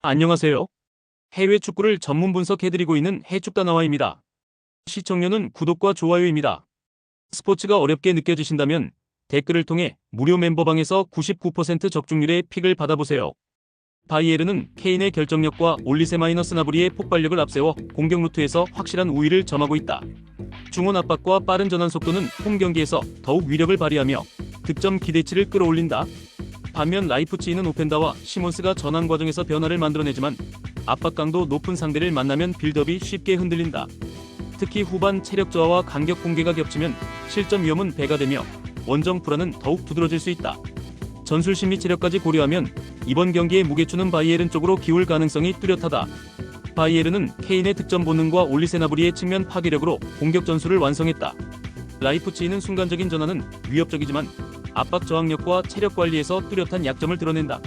안녕하세요. 해외 축구를 전문 분석해드리고 있는 해축다나와입니다. 시청료는 구독과 좋아요입니다. 스포츠가 어렵게 느껴지신다면 댓글을 통해 무료 멤버방에서 99% 적중률의 픽을 받아보세요. 바이에른은 케인의 결정력과 올리세 마이너스 나브리의 폭발력을 앞세워 공격 루트에서 확실한 우위를 점하고 있다. 중원 압박과 빠른 전환 속도는 홈 경기에서 더욱 위력을 발휘하며 득점 기대치를 끌어올린다. 반면 라이프치히는 오펜다와 시몬스가 전환 과정에서 변화를 만들어내지만 압박 강도 높은 상대를 만나면 빌드업이 쉽게 흔들린다. 특히 후반 체력 저하와 간격 공개가 겹치면 실점 위험은 배가 되며 원정 불안은 더욱 두드러질 수 있다. 전술 심리 체력까지 고려하면 이번 경기의 무게추는 바이에른 쪽으로 기울 가능성이 뚜렷하다. 바이에른은 케인의 득점 본능과 올리세 나브리의 측면 파괴력으로 공격 전술을 완성했다. 라이프치히는 순간적인 전환은 위협적이지만 압박 저항력과 체력 관리에서 뚜렷한 약점을 드러낸다.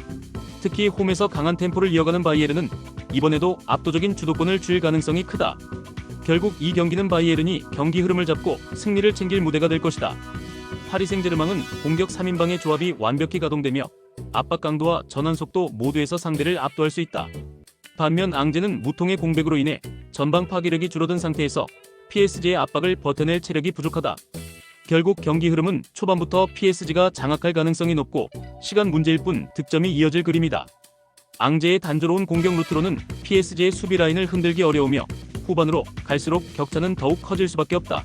특히 홈에서 강한 템포를 이어가는 바이에른은 이번에도 압도적인 주도권을 쥘 가능성이 크다. 결국 이 경기는 바이에른이 경기 흐름을 잡고 승리를 챙길 무대가 될 것이다. 파리 생제르맹은 공격 3인방의 조합이 완벽히 가동되며 압박 강도와 전환 속도 모두에서 상대를 압도할 수 있다. 반면 앙제는 무통의 공백으로 인해 전방 파괴력이 줄어든 상태에서 PSG의 압박을 버텨낼 체력이 부족하다. 결국 경기 흐름은 초반부터 PSG가 장악할 가능성이 높고 시간 문제일 뿐 득점이 이어질 그림이다. 앙제의 단조로운 공격 루트로는 PSG의 수비 라인을 흔들기 어려우며 후반으로 갈수록 격차는 더욱 커질 수밖에 없다.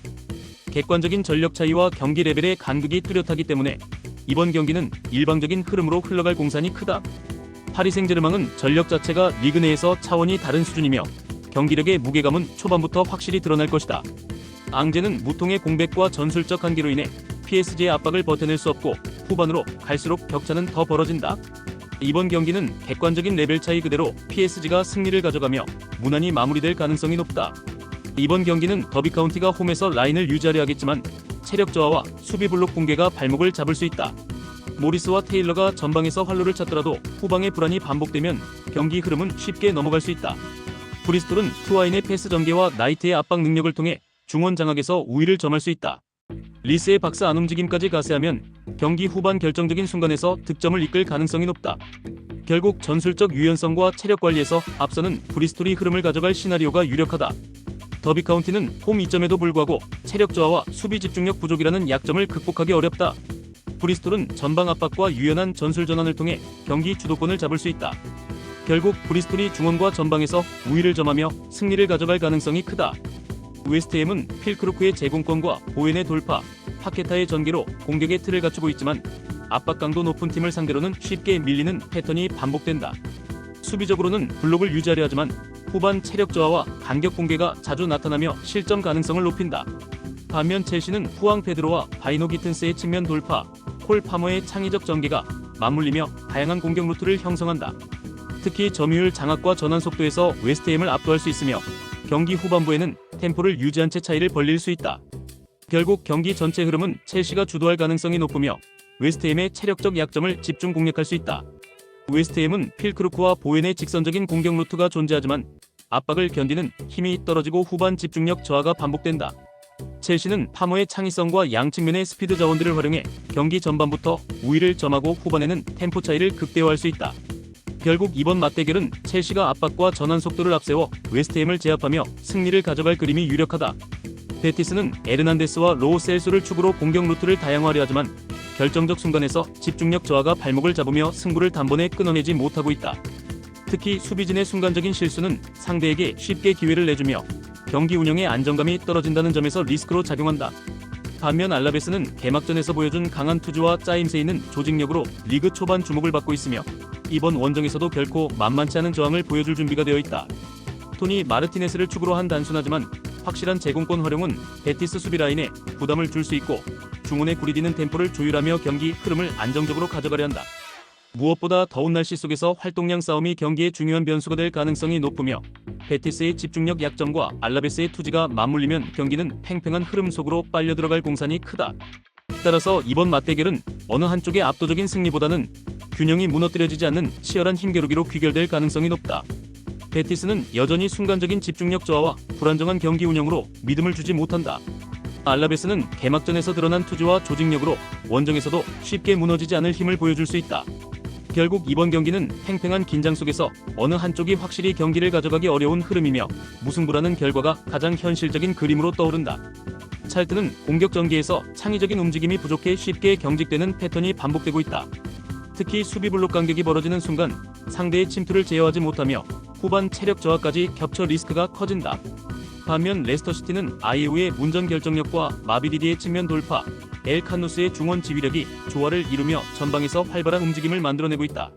객관적인 전력 차이와 경기 레벨의 간극이 뚜렷하기 때문에 이번 경기는 일방적인 흐름으로 흘러갈 공산이 크다. 파리 생제르맹은 전력 자체가 리그 내에서 차원이 다른 수준이며 경기력의 무게감은 초반부터 확실히 드러날 것이다. 앙제는 무통의 공백과 전술적 한계로 인해 PSG의 압박을 버텨낼 수 없고 후반으로 갈수록 격차는 더 벌어진다. 이번 경기는 객관적인 레벨 차이 그대로 PSG가 승리를 가져가며 무난히 마무리될 가능성이 높다. 이번 경기는 더비 카운티가 홈에서 라인을 유지하려 하겠지만 체력 저하와 수비 블록 붕괴가 발목을 잡을 수 있다. 모리스와 테일러가 전방에서 활로를 찾더라도 후방의 불안이 반복되면 경기 흐름은 쉽게 넘어갈 수 있다. 브리스톨은 투와인의 패스 전개와 나이트의 압박 능력을 통해 중원 장악에서 우위를 점할 수 있다. 리스의 박스 안 움직임까지 가세하면 경기 후반 결정적인 순간에서 득점을 이끌 가능성이 높다. 결국 전술적 유연성과 체력 관리에서 앞서는 브리스톨이 흐름을 가져갈 시나리오가 유력하다. 더비 카운티는 홈 이점에도 불구하고 체력 저하와 수비 집중력 부족이라는 약점을 극복하기 어렵다. 브리스톨은 전방 압박과 유연한 전술 전환을 통해 경기 주도권을 잡을 수 있다. 결국 브리스톨이 중원과 전방에서 우위를 점하며 승리를 가져갈 가능성이 크다. 웨스트햄은 필크루크의 제공권과 보웬의 돌파, 파케타의 전개로 공격의 틀을 갖추고 있지만 압박 강도 높은 팀을 상대로는 쉽게 밀리는 패턴이 반복된다. 수비적으로는 블록을 유지하려 하지만 후반 체력 저하와 간격 공개가 자주 나타나며 실점 가능성을 높인다. 반면 첼시는 후앙 페드로와 바이노 기튼스의 측면 돌파, 콜 파머의 창의적 전개가 맞물리며 다양한 공격 루트를 형성한다. 특히 점유율 장악과 전환 속도에서 웨스트햄을 압도할 수 있으며 경기 후반부에는 템포를 유지한 채 차이를 벌릴 수 있다. 결국 경기 전체 흐름은 첼시가 주도할 가능성이 높으며 웨스트햄의 체력적 약점을 집중 공략할 수 있다. 웨스트햄은 필크루크와 보웬의 직선적인 공격 루트가 존재하지만 압박을 견디는 힘이 떨어지고 후반 집중력 저하가 반복된다. 첼시는 파머의 창의성과 양측면의 스피드 자원들을 활용해 경기 전반부터 우위를 점하고 후반에는 템포 차이를 극대화할 수 있다. 결국 이번 맞대결은 첼시가 압박과 전환 속도를 앞세워 웨스트햄을 제압하며 승리를 가져갈 그림이 유력하다. 베티스는 에르난데스와 로우 셀소를 축으로 공격 루트를 다양화하려 하지만 결정적 순간에서 집중력 저하가 발목을 잡으며 승부를 단번에 끊어내지 못하고 있다. 특히 수비진의 순간적인 실수는 상대에게 쉽게 기회를 내주며 경기 운영의 안정감이 떨어진다는 점에서 리스크로 작용한다. 반면 알라베스는 개막전에서 보여준 강한 투지와 짜임새 있는 조직력으로 리그 초반 주목을 받고 있으며 이번 원정에서도 결코 만만치 않은 저항을 보여줄 준비가 되어 있다. 토니 마르티네스를 축으로 한 단순하지만 확실한 제공권 활용은 베티스 수비 라인에 부담을 줄 수 있고 중원의 구리디는 템포를 조율하며 경기 흐름을 안정적으로 가져가려 한다. 무엇보다 더운 날씨 속에서 활동량 싸움이 경기의 중요한 변수가 될 가능성이 높으며 베티스의 집중력 약점과 알라베스의 투지가 맞물리면 경기는 팽팽한 흐름 속으로 빨려 들어갈 공산이 크다. 따라서 이번 맞대결은 어느 한쪽의 압도적인 승리보다는 균형이 무너뜨려지지 않는 치열한 힘겨루기로 귀결될 가능성이 높다. 베티스는 여전히 순간적인 집중력 저하와 불안정한 경기 운영으로 믿음을 주지 못한다. 알라베스는 개막전에서 드러난 투지와 조직력으로 원정에서도 쉽게 무너지지 않을 힘을 보여줄 수 있다. 결국 이번 경기는 팽팽한 긴장 속에서 어느 한쪽이 확실히 경기를 가져가기 어려운 흐름이며 무승부라는 결과가 가장 현실적인 그림으로 떠오른다. 찰트는 공격 전개에서 창의적인 움직임이 부족해 쉽게 경직되는 패턴이 반복되고 있다. 특히 수비 블록 간격이 벌어지는 순간 상대의 침투를 제어하지 못하며 후반 체력 저하까지 겹쳐 리스크가 커진다. 반면 레스터시티는 아이에우의 문전 결정력과 마비디디의 측면 돌파, 엘 칸누스의 중원 지휘력이 조화를 이루며 전방에서 활발한 움직임을 만들어내고 있다.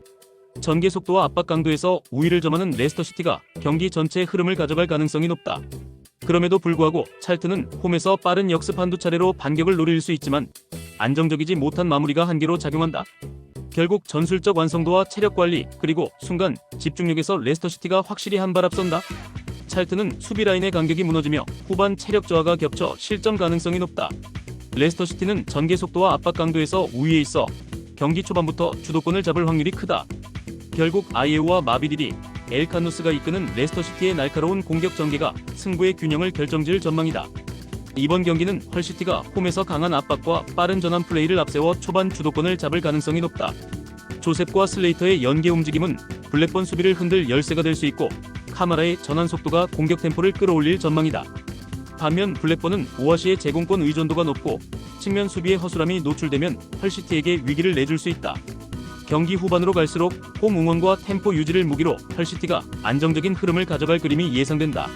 전개 속도와 압박 강도에서 우위를 점하는 레스터시티가 경기 전체의 흐름을 가져갈 가능성이 높다. 그럼에도 불구하고 찰트는 홈에서 빠른 역습 한두 차례로 반격을 노릴 수 있지만 안정적이지 못한 마무리가 한계로 작용한다. 결국 전술적 완성도와 체력 관리 그리고 순간 집중력에서 레스터시티가 확실히 한 발 앞선다. 찰트는 수비 라인의 간격이 무너지며 후반 체력 저하가 겹쳐 실점 가능성이 높다. 레스터시티는 전개 속도와 압박 강도에서 우위에 있어 경기 초반부터 주도권을 잡을 확률이 크다. 결국 아이에우와 마비디디, 엘 칸누스가 이끄는 레스터시티의 날카로운 공격 전개가 승부의 균형을 결정지을 전망이다. 이번 경기는 헐시티가 홈에서 강한 압박과 빠른 전환 플레이를 앞세워 초반 주도권을 잡을 가능성이 높다. 조셉과 슬레이터의 연계 움직임은 블랙번 수비를 흔들 열쇠가 될 수 있고 카마라의 전환 속도가 공격 템포를 끌어올릴 전망이다. 반면 블랙번은 오아시의 제공권 의존도가 높고 측면 수비의 허술함이 노출되면 헐시티에게 위기를 내줄 수 있다. 경기 후반으로 갈수록 홈 응원과 템포 유지를 무기로 헐시티가 안정적인 흐름을 가져갈 그림이 예상된다.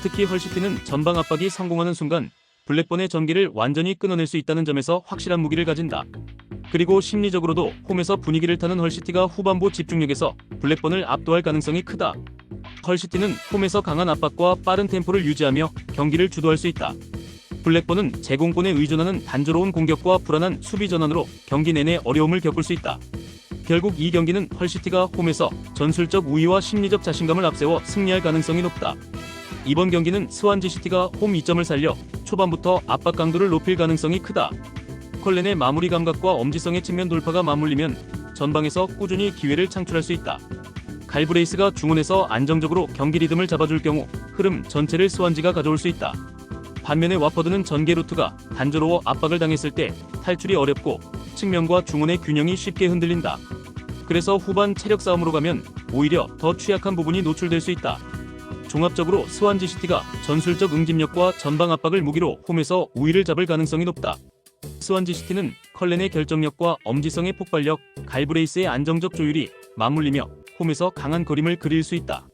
특히 헐시티는 전방 압박이 성공하는 순간 블랙번의 전개를 완전히 끊어낼 수 있다는 점에서 확실한 무기를 가진다. 그리고 심리적으로도 홈에서 분위기를 타는 헐시티가 후반부 집중력에서 블랙번을 압도할 가능성이 크다. 헐시티는 홈에서 강한 압박과 빠른 템포를 유지하며 경기를 주도할 수 있다. 블랙번은 제공권에 의존하는 단조로운 공격과 불안한 수비 전환으로 경기 내내 어려움을 겪을 수 있다. 결국 이 경기는 헐시티가 홈에서 전술적 우위와 심리적 자신감을 앞세워 승리할 가능성이 높다. 이번 경기는 스완지시티가 홈 이점을 살려 초반부터 압박 강도를 높일 가능성이 크다. 컬렌의 마무리 감각과 엄지성의 측면 돌파가 맞물리면 전방에서 꾸준히 기회를 창출할 수 있다. 갈브레이스가 중원에서 안정적으로 경기 리듬을 잡아줄 경우 흐름 전체를 스완지가 가져올 수 있다. 반면에 와퍼드는 전개 루트가 단조로워 압박을 당했을 때 탈출이 어렵고 측면과 중원의 균형이 쉽게 흔들린다. 그래서 후반 체력 싸움으로 가면 오히려 더 취약한 부분이 노출될 수 있다. 종합적으로 스완지시티가 전술적 응집력과 전방 압박을 무기로 홈에서 우위를 잡을 가능성이 높다. 스완지시티는 컬렌의 결정력과 엄지성의 폭발력, 갈브레이스의 안정적 조율이 맞물리며 홈에서 강한 그림을 그릴 수 있다.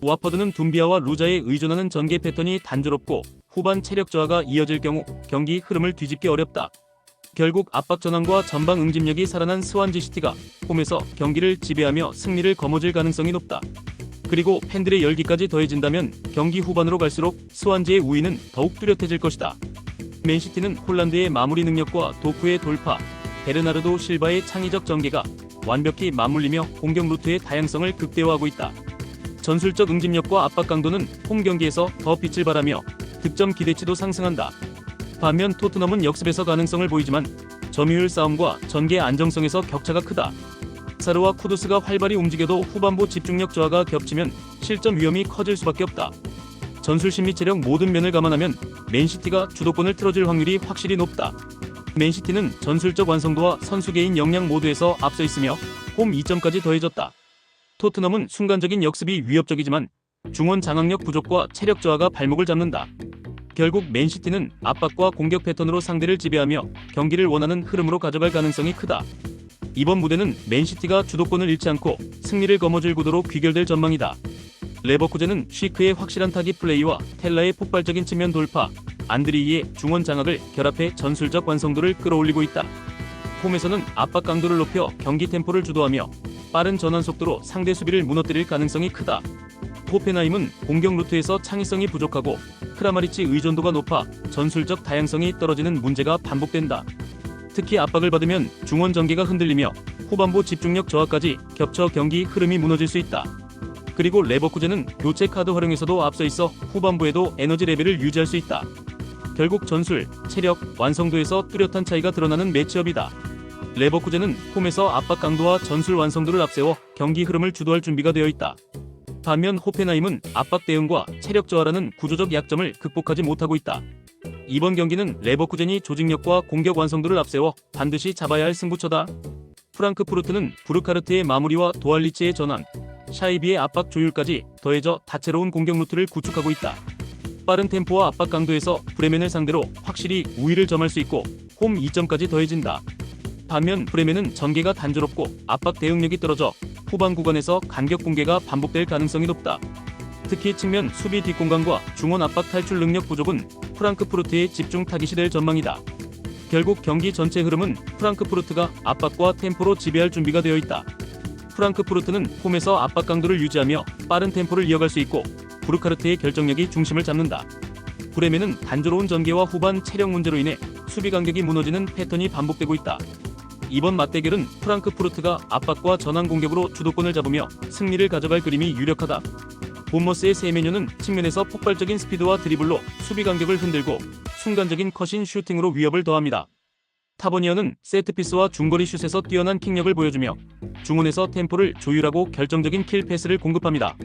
와퍼드는 둠비아와 루자에 의존하는 전개 패턴이 단조롭고 후반 체력 저하가 이어질 경우 경기 흐름을 뒤집기 어렵다. 결국 압박 전환과 전방 응집력이 살아난 스완지시티가 홈에서 경기를 지배하며 승리를 거머쥘 가능성이 높다. 그리고 팬들의 열기까지 더해진다면 경기 후반으로 갈수록 스완지의 우위는 더욱 뚜렷해질 것이다. 맨시티는 홀란드의 마무리 능력과 도쿠의 돌파, 베르나르도 실바의 창의적 전개가 완벽히 맞물리며 공격 루트의 다양성을 극대화하고 있다. 전술적 응집력과 압박 강도는 홈 경기에서 더 빛을 발하며 득점 기대치도 상승한다. 반면 토트넘은 역습에서 가능성을 보이지만 점유율 싸움과 전개 안정성에서 격차가 크다. 사르와 쿠두스가 활발히 움직여도 후반부 집중력 저하가 겹치면 실점 위험이 커질 수밖에 없다. 전술 심리 체력 모든 면을 감안하면 맨시티가 주도권을 틀어줄 확률이 확실히 높다. 맨시티는 전술적 완성도와 선수 개인 역량 모두에서 앞서 있으며 홈 2점까지 더해졌다. 토트넘은 순간적인 역습이 위협적이지만 중원 장악력 부족과 체력 저하가 발목을 잡는다. 결국 맨시티는 압박과 공격 패턴으로 상대를 지배하며 경기를 원하는 흐름으로 가져갈 가능성이 크다. 이번 무대는 맨시티가 주도권을 잃지 않고 승리를 거머쥘 구도로 귀결될 전망이다. 레버쿠젠은 쉬크의 확실한 타깃 플레이와 텔라의 폭발적인 측면 돌파, 안드리이의 중원 장악을 결합해 전술적 완성도를 끌어올리고 있다. 홈에서는 압박 강도를 높여 경기 템포를 주도하며 빠른 전환 속도로 상대 수비를 무너뜨릴 가능성이 크다. 호펜하임은 공격 루트에서 창의성이 부족하고 크라마리치 의존도가 높아 전술적 다양성이 떨어지는 문제가 반복된다. 특히 압박을 받으면 중원 전개가 흔들리며 후반부 집중력 저하까지 겹쳐 경기 흐름이 무너질 수 있다. 그리고 레버쿠젠은 교체 카드 활용에서도 앞서 있어 후반부에도 에너지 레벨을 유지할 수 있다. 결국 전술, 체력, 완성도에서 뚜렷한 차이가 드러나는 매치업이다. 레버쿠젠은 홈에서 압박 강도와 전술 완성도를 앞세워 경기 흐름을 주도할 준비가 되어 있다. 반면 호펜하임은 압박 대응과 체력 저하라는 구조적 약점을 극복하지 못하고 있다. 이번 경기는 레버쿠젠이 조직력과 공격 완성도를 앞세워 반드시 잡아야 할 승부처다. 프랑크푸르트는 부르카르트의 마무리와 도알리치의 전환, 샤이비의 압박 조율까지 더해져 다채로운 공격 루트를 구축하고 있다. 빠른 템포와 압박 강도에서 브레멘을 상대로 확실히 우위를 점할 수 있고 홈 2점까지 더해진다. 반면 브레멘은 전개가 단조롭고 압박 대응력이 떨어져 후반 구간에서 간격 붕괴가 반복될 가능성이 높다. 특히 측면 수비 뒷공간과 중원 압박 탈출 능력 부족은 프랑크푸르트의 집중 타깃이 될 전망이다. 결국 경기 전체 흐름은 프랑크푸르트가 압박과 템포로 지배할 준비가 되어 있다. 프랑크푸르트는 홈에서 압박 강도를 유지하며 빠른 템포를 이어갈 수 있고 부르카르트의 결정력이 중심을 잡는다. 브레멘은 단조로운 전개와 후반 체력 문제로 인해 수비 간격이 무너지는 패턴이 반복되고 있다. 이번 맞대결은 프랑크푸르트가 압박과 전환 공격으로 주도권을 잡으며 승리를 가져갈 그림이 유력하다. 본머스의 세 메뉴는 측면에서 폭발적인 스피드와 드리블로 수비 간격을 흔들고 순간적인 컷인 슈팅으로 위협을 더합니다. 타버니어는 세트피스와 중거리 슛에서 뛰어난 킥력을 보여주며 중원에서 템포를 조율하고 결정적인 킬 패스를 공급합니다.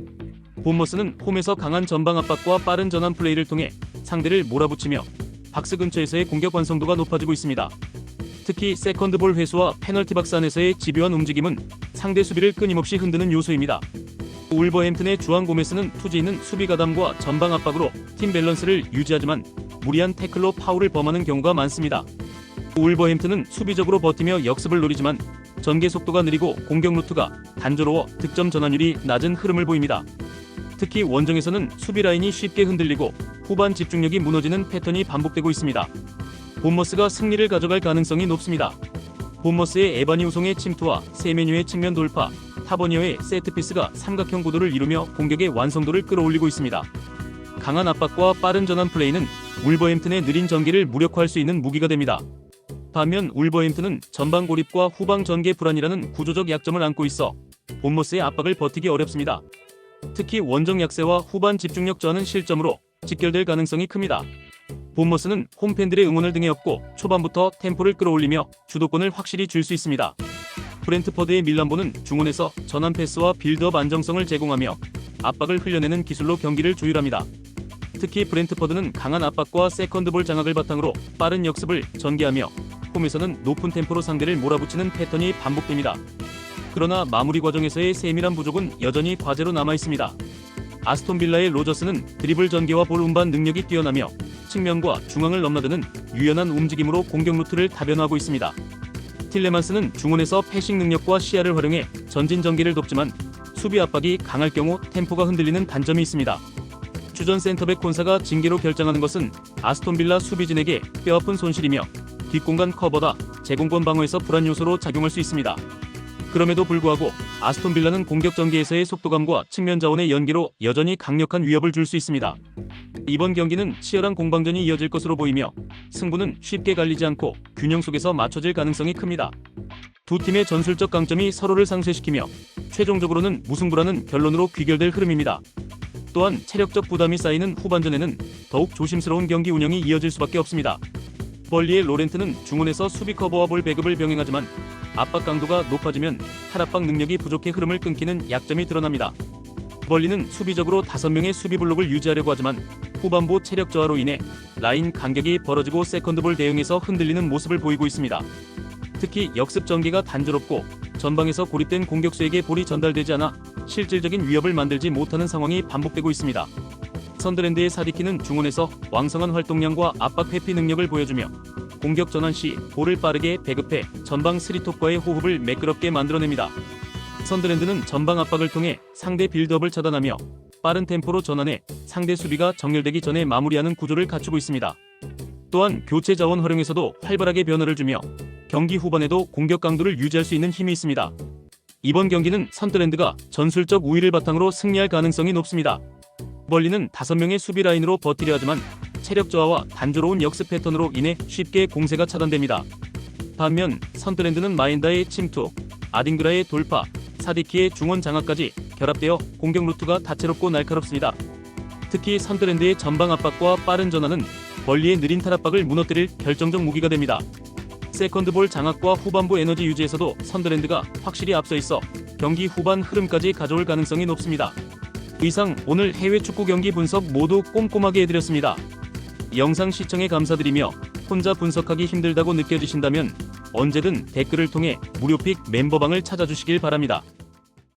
본머스는 홈에서 강한 전방 압박과 빠른 전환 플레이를 통해 상대를 몰아붙이며 박스 근처에서의 공격 완성도가 높아지고 있습니다. 특히 세컨드볼 회수와 페널티 박스 안에서의 집요한 움직임은 상대 수비를 끊임없이 흔드는 요소입니다. 울버햄튼의 주앙 고메스는 투지 있는 수비 가담과 전방 압박으로 팀 밸런스를 유지하지만 무리한 태클로 파울을 범하는 경우가 많습니다. 울버햄튼은 수비적으로 버티며 역습을 노리지만 전개 속도가 느리고 공격 루트가 단조로워 득점 전환율이 낮은 흐름을 보입니다. 특히 원정에서는 수비 라인이 쉽게 흔들리고 후반 집중력이 무너지는 패턴이 반복되고 있습니다. 본머스가 승리를 가져갈 가능성이 높습니다. 본머스의 에바니 우송의 침투와 세메뉴의 측면 돌파, 타버니어의 세트피스가 삼각형 구도를 이루며 공격의 완성도를 끌어올리고 있습니다. 강한 압박과 빠른 전환 플레이는 울버햄튼의 느린 전개를 무력화할 수 있는 무기가 됩니다. 반면 울버햄튼은 전방 고립과 후방 전개 불안이라는 구조적 약점을 안고 있어 본머스의 압박을 버티기 어렵습니다. 특히 원정 약세와 후반 집중력 저하는 실점으로 직결될 가능성이 큽니다. 본머스는 홈팬들의 응원을 등에 업고 초반부터 템포를 끌어올리며 주도권을 확실히 줄 수 있습니다. 브렌트퍼드의 밀란보는 중원에서 전환 패스와 빌드업 안정성을 제공하며 압박을 흘려내는 기술로 경기를 조율합니다. 특히 브렌트퍼드는 강한 압박과 세컨드볼 장악을 바탕으로 빠른 역습을 전개하며 홈에서는 높은 템포로 상대를 몰아붙이는 패턴이 반복됩니다. 그러나 마무리 과정에서의 세밀한 부족은 여전히 과제로 남아있습니다. 아스톤 빌라의 로저스는 드리블 전개와 볼 운반 능력이 뛰어나며 측면과 중앙을 넘나드는 유연한 움직임으로 공격 루트를 다변화하고 있습니다. 틸레만스는 중원에서 패싱 능력과 시야를 활용해 전진 전개를 돕지만 수비 압박이 강할 경우 템포가 흔들리는 단점이 있습니다. 주전 센터백 콘사가 징계로 결정하는 것은 아스톤 빌라 수비진에게 뼈아픈 손실이며 뒷공간 커버다 제공권 방어에서 불안 요소로 작용할 수 있습니다. 그럼에도 불구하고 아스톤 빌라는 공격 전개에서의 속도감과 측면 자원의 연계로 여전히 강력한 위협을 줄 수 있습니다. 이번 경기는 치열한 공방전이 이어질 것으로 보이며 승부는 쉽게 갈리지 않고 균형 속에서 맞춰질 가능성이 큽니다. 두 팀의 전술적 강점이 서로를 상쇄시키며 최종적으로는 무승부라는 결론으로 귀결될 흐름입니다. 또한 체력적 부담이 쌓이는 후반전에는 더욱 조심스러운 경기 운영이 이어질 수밖에 없습니다. 벌리의 로렌트는 중원에서 수비 커버와 볼 배급을 병행하지만 압박 강도가 높아지면 탈압박 능력이 부족해 흐름을 끊기는 약점이 드러납니다. 벌리는 수비적으로 5명의 수비 블록을 유지하려고 하지만 후반부 체력 저하로 인해 라인 간격이 벌어지고 세컨드볼 대응에서 흔들리는 모습을 보이고 있습니다. 특히 역습 전개가 단조롭고 전방에서 고립된 공격수에게 볼이 전달되지 않아 실질적인 위협을 만들지 못하는 상황이 반복되고 있습니다. 선더랜드의 사디키는 중원에서 왕성한 활동량과 압박 회피 능력을 보여주며 공격 전환 시 볼을 빠르게 배급해 전방 스리톱과의 호흡을 매끄럽게 만들어냅니다. 선더랜드는 전방 압박을 통해 상대 빌드업을 차단하며 빠른 템포로 전환해 상대 수비가 정렬되기 전에 마무리하는 구조를 갖추고 있습니다. 또한 교체 자원 활용에서도 활발하게 변화를 주며 경기 후반에도 공격 강도를 유지할 수 있는 힘이 있습니다. 이번 경기는 선더랜드가 전술적 우위를 바탕으로 승리할 가능성이 높습니다. 벌리는 5명의 수비 라인으로 버티려 하지만 체력 저하와 단조로운 역습 패턴으로 인해 쉽게 공세가 차단됩니다. 반면 선더랜드는 마인다의 침투, 아딩그라의 돌파, 사디키의 중원 장악까지 결합되어 공격 루트가 다채롭고 날카롭습니다. 특히 선더랜드의 전방 압박과 빠른 전환은 벌리의 느린 탈압박을 무너뜨릴 결정적 무기가 됩니다. 세컨드볼 장악과 후반부 에너지 유지에서도 선더랜드가 확실히 앞서 있어 경기 후반 흐름까지 가져올 가능성이 높습니다. 이상 오늘 해외 축구 경기 분석 모두 꼼꼼하게 해드렸습니다. 영상 시청에 감사드리며 혼자 분석하기 힘들다고 느껴지신다면 언제든 댓글을 통해 무료픽 멤버방을 찾아주시길 바랍니다.